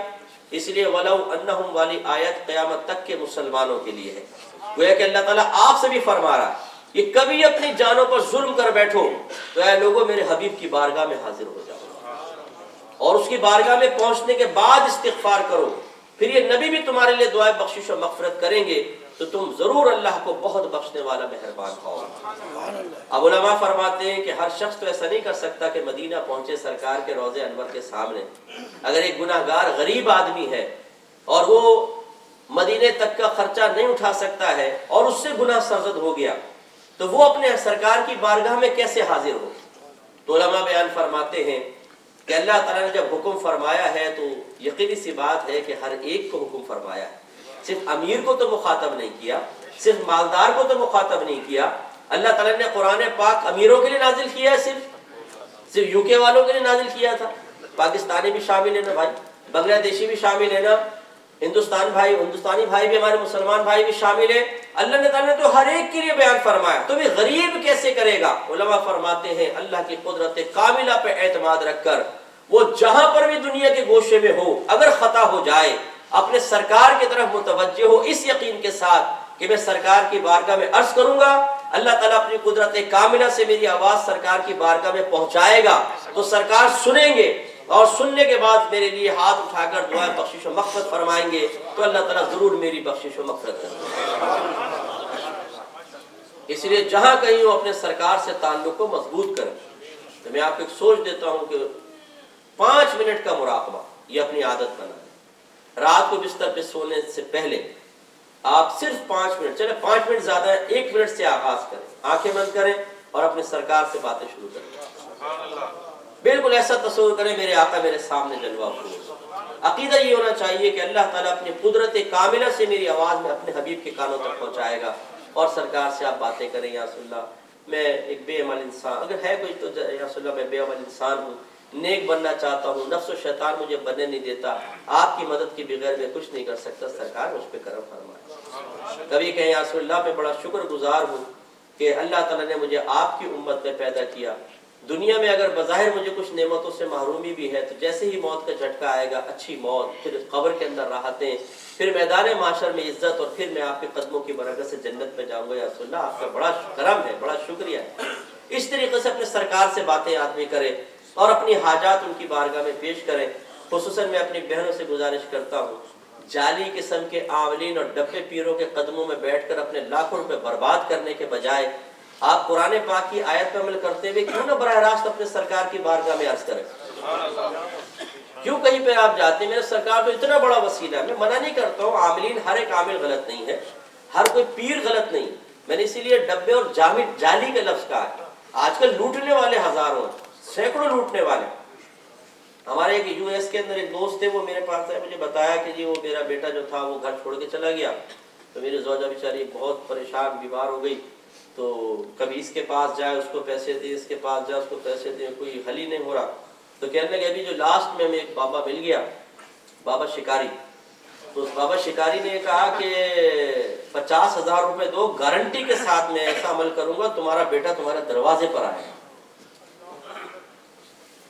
اس لیے وَلَوْ أَنَّهُمْ والی آیت قیامت تک کے مسلمانوں کے لیے ہے. گویا کہ اللہ تعالیٰ آپ سے بھی فرما رہا ہے کہ کبھی اپنی جانوں پر ظلم کر بیٹھو تو اے لوگوں میرے حبیب کی بارگاہ میں حاضر ہو جاؤ اور اس کی بارگاہ میں پہنچنے کے بعد استغفار کرو، پھر یہ نبی بھی تمہارے لیے دعائے بخشش و مغفرت کریں گے تو تم ضرور اللہ کو بہت بخشنے والا مہربان ہو. اب علماء فرماتے ہیں کہ ہر شخص تو ایسا نہیں کر سکتا کہ مدینہ پہنچے سرکار کے روضے انور کے سامنے. اگر ایک گناہگار غریب آدمی ہے اور وہ مدینے تک کا خرچہ نہیں اٹھا سکتا ہے اور اس سے گناہ سرزد ہو گیا تو وہ اپنے سرکار کی بارگاہ میں کیسے حاضر ہو؟ تو علماء بیان فرماتے ہیں کہ اللہ تعالیٰ نے جب حکم فرمایا ہے تو یقینی سی بات ہے کہ ہر ایک کو حکم فرمایا ہے. صرف امیر کو تو مخاطب نہیں کیا، صرف مالدار کو تو مخاطب نہیں کیا. اللہ تعالیٰ نے قرآن پاک امیروں کے لیے نازل کیا ہے، صرف یو کے والوں کے لیے نازل کیا تھا. پاکستانی بھی شامل ہے نا بھائی، بنگلہ دیشی بھی شامل ہے نا، ہندوستانی بھائی بھی، ہمارے مسلمان بھائی بھی شامل ہیں. اللہ تعالیٰ نے تو ہر ایک کے لیے بیان فرمایا، تو بھی غریب کیسے کرے گا؟ علماء فرماتے ہیں اللہ کی قدرت کاملہ پہ اعتماد رکھ کر وہ جہاں پر بھی دنیا کے گوشے میں ہو، اگر خطا ہو جائے اپنے سرکار کی طرف متوجہ ہو اس یقین کے ساتھ کہ میں سرکار کی بارگاہ میں عرض کروں گا، اللہ تعالیٰ اپنی قدرت کاملہ سے میری آواز سرکار کی بارگاہ میں پہنچائے گا تو سرکار سنیں گے اور سننے کے بعد میرے لیے ہاتھ اٹھا کر دعائیں بخشش و مغفرت فرمائیں گے تو اللہ تعالیٰ ضرور میری بخشش و مغفرت کریں گے. اس لیے جہاں کہیں وہ اپنے سرکار سے تعلق کو مضبوط کریں. تو میں آپ کو ایک سوچ دیتا ہوں کہ 5 منٹ کا مراقبہ یہ اپنی عادت بنا ہے. رات کو بستر پہ سونے سے پہلے آپ صرف 5 منٹ، چلے 5 منٹ زیادہ ہے، 1 منٹ سے آغاز کریں، آنکھیں بند کریں اور اپنے سرکار سے باتیں شروع کریں. بالکل ایسا تصور کریں میرے آقا میرے سامنے جلوہ افروز. عقیدہ یہ ہونا چاہیے کہ اللہ تعالیٰ اپنی قدرت کاملہ سے میری آواز میں اپنے حبیب کے کانوں تک پہنچائے گا اور سرکار سے آپ باتیں کریں. یا رسول اللہ میں ایک بے عمل انسان، اگر ہے کوئی تو یا رسول اللہ میں بے عمل انسان ہوں، نیک بننا چاہتا ہوں، نفس و شیطان مجھے بننے نہیں دیتا، آپ کی مدد کے بغیر میں کچھ نہیں کر سکتا، سرکار مجھ پہ کرم فرمائے. کبھی کہیں یا رسول اللہ میں بڑا شکر گزار ہوں کہ اللہ تعالیٰ نے مجھے آپ کی امت میں پیدا کیا. دنیا میں اگر بظاہر مجھے کچھ نعمتوں سے محرومی بھی ہے تو جیسے ہی موت کا جھٹکا آئے گا، اچھی موت، پھر قبر کے اندر راحتیں، پھر میدان معاشر میں عزت، اور پھر میں آپ کے قدموں کی برکت سے جنت میں جاؤں گا. یا رسول اللہ آپ کا بڑا کرم ہے، بڑا شکریہ ہے. اس طریقے سے اپنے سرکار سے باتیں آدمی کرے اور اپنی حاجات ان کی بارگاہ میں پیش کریں. خصوصاً میں اپنی بہنوں سے گزارش کرتا ہوں، جعلی قسم کے عاملین اور ڈبے پیروں کے قدموں میں بیٹھ کر اپنے لاکھوں روپے برباد کرنے کے بجائے آپ قرآن پاک کی آیت پر عمل کرتے ہوئے کیوں نہ براہ راست اپنے سرکار کی بارگاہ میں عرض کریں؟ کیوں کہیں پہ آپ جاتے ہیں؟ میرا سرکار تو اتنا بڑا وسیلہ ہے. میں منع نہیں کرتا ہوں، عاملین ہر ایک عامل غلط نہیں ہے، ہر کوئی پیر غلط نہیں. میں نے اسی لیے ڈبے اور جعلی کا لفظ کہا ہے. آج کل لوٹنے والے ہزاروں، سینکڑوں لوٹنے والے. ہمارے ایک یو ایس کے اندر ایک دوست تھے، وہ میرے پاس آئے، مجھے بتایا کہ جی وہ میرا بیٹا جو تھا وہ گھر چھوڑ کے چلا گیا، تو میری زوجہ بیچاری بہت پریشان بیمار ہو گئی. تو کبھی اس کے پاس جائے اس کو پیسے دے، اس کے پاس جائے اس کو پیسے دے، کوئی حل ہی نہیں ہو رہا. تو کہنے لگے ابھی جو لاسٹ میں ہمیں ایک بابا مل گیا، بابا شکاری. تو اس بابا شکاری نے کہا کہ 50,000 روپے دو، گارنٹی کے ساتھ میں ایسا عمل کروں گا تمہارا بیٹا تمہارے دروازے پر آئے.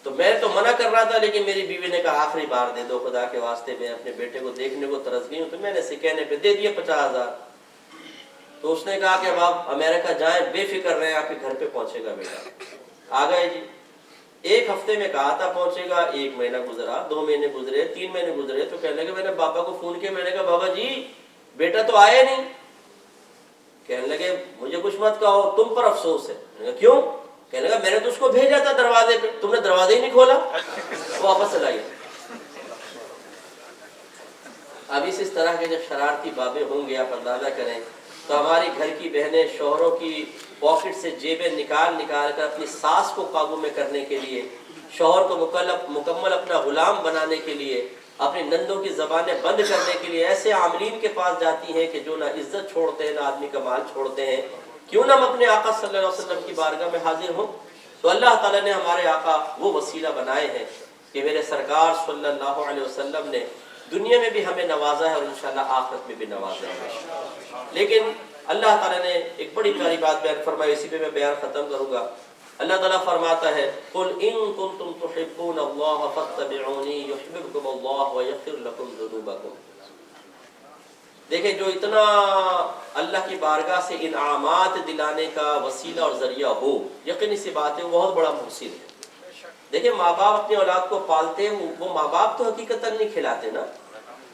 تو میں تو منع کر رہا تھا، لیکن میری بیوی نے کہا آخری بار دے دو خدا کے واسطے، میں اپنے بیٹے کو دیکھنے کو ترس گئی ہوں. تو میں نے اسے کہنے پہ دے دیے 50,000. تو اس نے کہا کہ اب آپ امریکہ جائیں، بے فکر رہیں، آپ کے گھر پہ پہنچے گا بیٹا. آ گئے جی. 1 ہفتے میں کہا تھا پہنچے گا، 1 مہینہ گزرا، 2 مہینے گزرے، 3 مہینے گزرے. تو کہنے لگے میں نے بابا کو فون کیا، میں نے کہا بابا جی بیٹا تو آیا نہیں. کہنے لگے مجھے کچھ مت کہو، تم پر افسوس ہے. میں نے کہا کیوں؟ کہنے لگا میں نے تو اس کو بھیجا تھا دروازے پہ، تم نے دروازے ہی نہیں کھولا. واپس چلا گیا. اب اس طرح کے جب شرارتی بابے ہوں گے آپ اندازہ کریں تو ہماری گھر کی بہنیں شوہروں کی پاکٹ سے جیبیں نکال کر اپنی ساس کو قابو میں کرنے کے لیے، شوہر کو مکمل اپنا غلام بنانے کے لیے، اپنی نندوں کی زبانیں بند کرنے کے لیے ایسے عاملین کے پاس جاتی ہیں کہ جو نہ عزت چھوڑتے ہیں نہ آدمی کا مال چھوڑتے ہیں، کیوں نہ ہم اپنے آقا صلی اللہ علیہ وسلم کی بارگاہ میں حاضر ہوں؟ تو اللہ تعالیٰ نے ہمارے آقا وہ وسیلہ بنائے ہیں کہ میرے سرکار صلی اللہ علیہ وسلم نے دنیا میں بھی ہمیں نوازا ہے اور انشاءاللہ آخرت میں بھی نوازا ہے۔ لیکن اللہ تعالیٰ نے ایک بڑی پیاری بات بیان فرمائی، اسی پہ میں بیان ختم کروں گا۔ اللہ تعالیٰ فرماتا ہے قُلْ إِن كُنتُمْ تُحِبُّونَ اللَّهَ فَاتَّبِعُونِي يُحْبِبْكُمُ اللَّهُ وَيَغْفِرْ لَكُمْ ذُنُوبَكُمْ۔ دیکھیں، جو اتنا اللہ کی بارگاہ سے انعامات دلانے کا وسیلہ اور ذریعہ ہو، یقینی سی بات ہے وہ بہت بڑا محسن ہے۔ دیکھیں، ماں باپ اپنی اولاد کو پالتے ہیں، وہ ماں باپ تو حقیقتاً نہیں کھلاتے نا،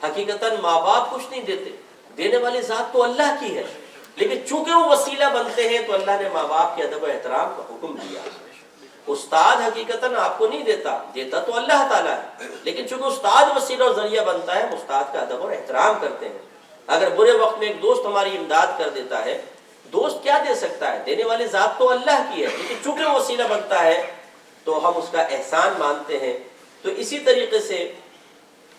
حقیقتاً ماں باپ کچھ نہیں دیتے، دینے والی ذات تو اللہ کی ہے، لیکن چونکہ وہ وسیلہ بنتے ہیں تو اللہ نے ماں باپ کے ادب و احترام کا حکم دیا۔ استاد حقیقتاً آپ کو نہیں دیتا، دیتا تو اللہ تعالیٰ ہے، لیکن چونکہ استاد وسیلہ اور ذریعہ بنتا ہے، ہم استاد کا ادب اور احترام کرتے ہیں۔ اگر برے وقت میں ایک دوست ہماری امداد کر دیتا ہے، دوست کیا دے سکتا ہے؟ دینے والی ذات تو اللہ کی ہے، لیکن چونکہ وہ وسیلہ بنتا ہے تو ہم اس کا احسان مانتے ہیں۔ تو اسی طریقے سے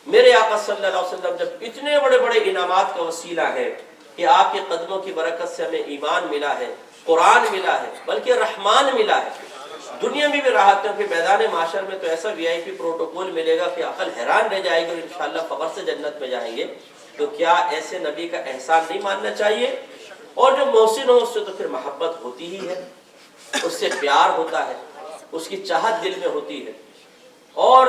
میرے آقا صلی اللہ علیہ وسلم جب اتنے بڑے بڑے انعامات کا وسیلہ ہے کہ آپ کے قدموں کی برکت سے ہمیں ایمان ملا ہے، قرآن ملا ہے، بلکہ رحمان ملا ہے، دنیا میں بھی راحتوں کے میدان معاشر میں تو ایسا وی آئی پی پروٹوکول ملے گا کہ عقل حیران رہ جائے گی اور انشاءاللہ فخر سے جنت میں جائیں گے۔ تو کیا ایسے نبی کا احسان نہیں ماننا چاہیے؟ اور جو محسن ہو اس سے تو پھر محبت ہوتی ہی ہے، اس سے پیار ہوتا ہے، اس کی چاہت دل میں ہوتی ہے۔ اور